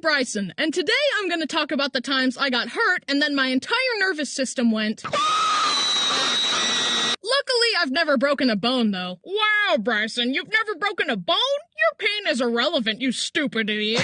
Bryson, and today I'm going to talk about the times I got hurt and then my entire nervous system went. Luckily, I've never broken a bone, though. Wow, Bryson, you've never broken a bone? Your pain is irrelevant, you stupid idiot.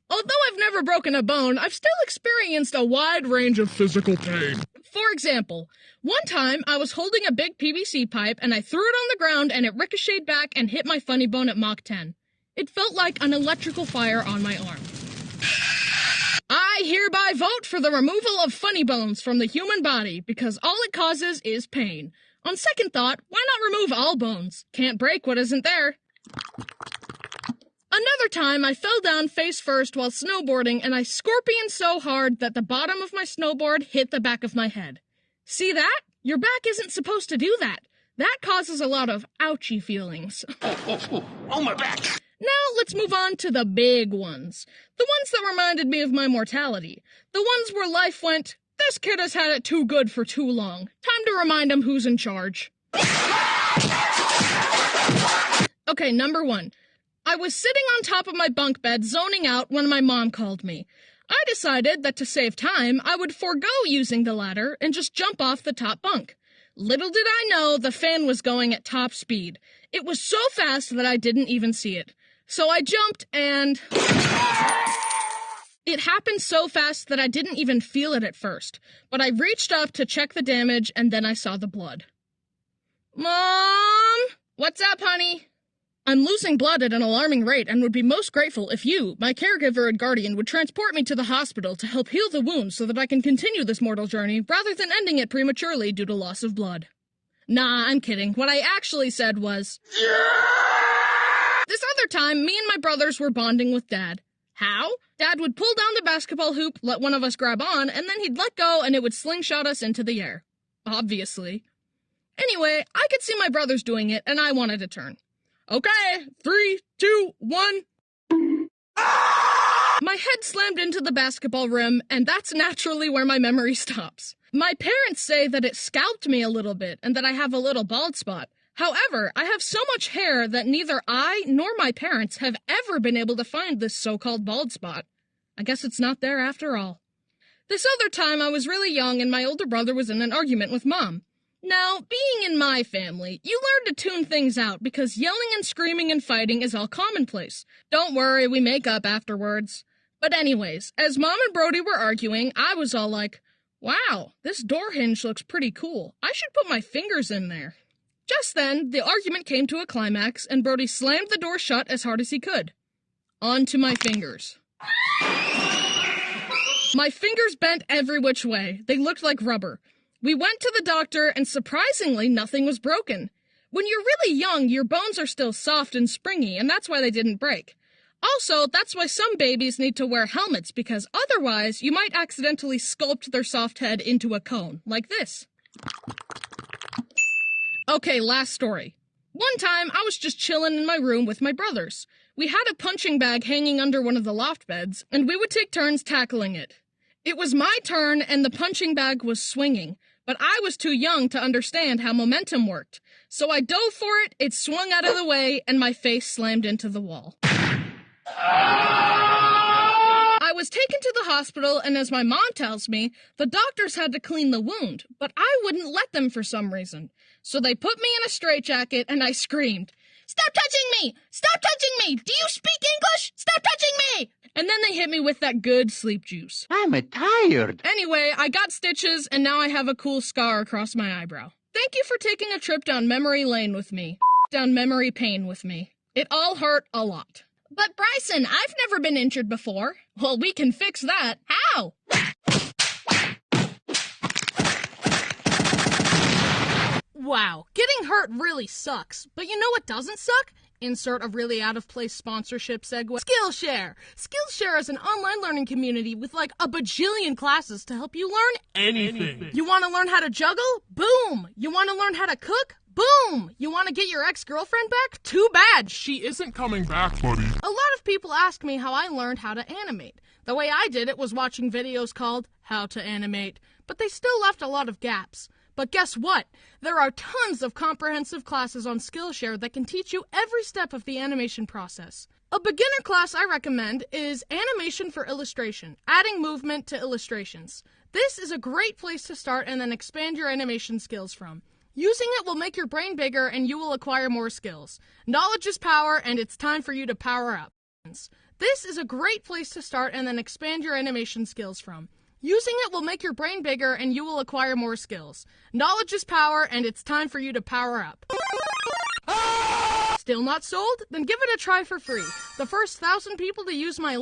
Although I've never broken a bone, I've still experienced a wide range of physical pain. For example, one time I was holding a big PVC pipe and I threw it on the ground and it ricocheted back and hit my funny bone at Mach 10. It felt like an electrical fire on my arm. I hereby vote for the removal of funny bones from the human body because all it causes is pain. On second thought, why not remove all bones? Can't break what isn't there. Another time, I fell down face first while snowboarding and I scorpioned so hard that the bottom of my snowboard hit the back of my head. See that? Your back isn't supposed to do that. That causes a lot of ouchy feelings. Oh, my back! Now let's move on to the big ones. The ones that reminded me of my mortality. The ones where life went, this kid has had it too good for too long. Time to remind him who's in charge. Okay, number one. I was sitting on top of my bunk bed zoning out when my mom called me. I decided that to save time, I would forego using the ladder and just jump off the top bunk. Little did I know the fan was going at top speed. It was so fast that I didn't even see it. So I jumped and... It happened so fast that I didn't even feel it at first, but I reached up to check the damage and then I saw the blood. Mom? What's up, honey? I'm losing blood at an alarming rate and would be most grateful if you, my caregiver and guardian, would transport me to the hospital to help heal the wound so that I can continue this mortal journey rather than ending it prematurely due to loss of blood. Nah, I'm kidding. What I actually said was... This other time, me and my brothers were bonding with Dad. How? Dad would pull down the basketball hoop, let one of us grab on, and then he'd let go and it would slingshot us into the air. Obviously. Anyway, I could see my brothers doing it and I wanted to turn. Okay, 3, 2, 1. My head slammed into the basketball rim, and that's naturally where my memory stops. My parents say that it scalped me a little bit and that I have a little bald spot. However, I have so much hair that neither I nor my parents have ever been able to find this so-called bald spot. I guess it's not there after all. This other time I was really young and my older brother was in an argument with Mom. Now, being in my family, you learn to tune things out because yelling and screaming and fighting is all commonplace. Don't worry, we make up afterwards. But anyways, as Mom and Brody were arguing, I was all like, wow, this door hinge looks pretty cool. I should put my fingers in there. Just then, the argument came to a climax and Brody slammed the door shut as hard as he could. Onto my fingers. My fingers bent every which way. They looked like rubber. We went to the doctor, and surprisingly, nothing was broken. When you're really young, your bones are still soft and springy, and that's why they didn't break. Also, that's why some babies need to wear helmets, because otherwise, you might accidentally sculpt their soft head into a cone, like this. Okay, last story. One time, I was just chilling in my room with my brothers. We had a punching bag hanging under one of the loft beds, and we would take turns tackling it. It was my turn, and the punching bag was swinging. But I was too young to understand how momentum worked. So I dove for it, it swung out of the way, and my face slammed into the wall. I was taken to the hospital, and as my mom tells me, the doctors had to clean the wound, but I wouldn't let them for some reason. So they put me in a straitjacket, and I screamed, "Stop touching me! Stop touching me! Do you speak English? Stop touching me!" And then they hit me with that good sleep juice. I'm tired. Anyway, I got stitches, and now I have a cool scar across my eyebrow. Thank you for taking a trip down memory lane with me. Down memory pain with me. It all hurt a lot. But Bryson, I've never been injured before. Well, we can fix that. How? Wow, getting hurt really sucks. But you know what doesn't suck? Insert a really out-of-place sponsorship segue. Skillshare! Skillshare is an online learning community with like a bajillion classes to help you learn anything. You want to learn how to juggle? Boom! You want to learn how to cook? Boom! You want to get your ex-girlfriend back? Too bad! She isn't coming back, buddy. A lot of people ask me how I learned how to animate. The way I did it was watching videos called How to Animate, but they still left a lot of gaps. But guess what? There are tons of comprehensive classes on Skillshare that can teach you every step of the animation process. A beginner class I recommend is Animation for Illustration, adding movement to illustrations. This is a great place to start and then expand your animation skills from. Using it will make your brain bigger and you will acquire more skills. Knowledge is power and it's time for you to power up. This is a great place to start and then expand your animation skills from. Using it will make your brain bigger and you will acquire more skills. Knowledge is power and it's time for you to power up. Still not sold? Then give it a try for free. The first 1,000 people to use my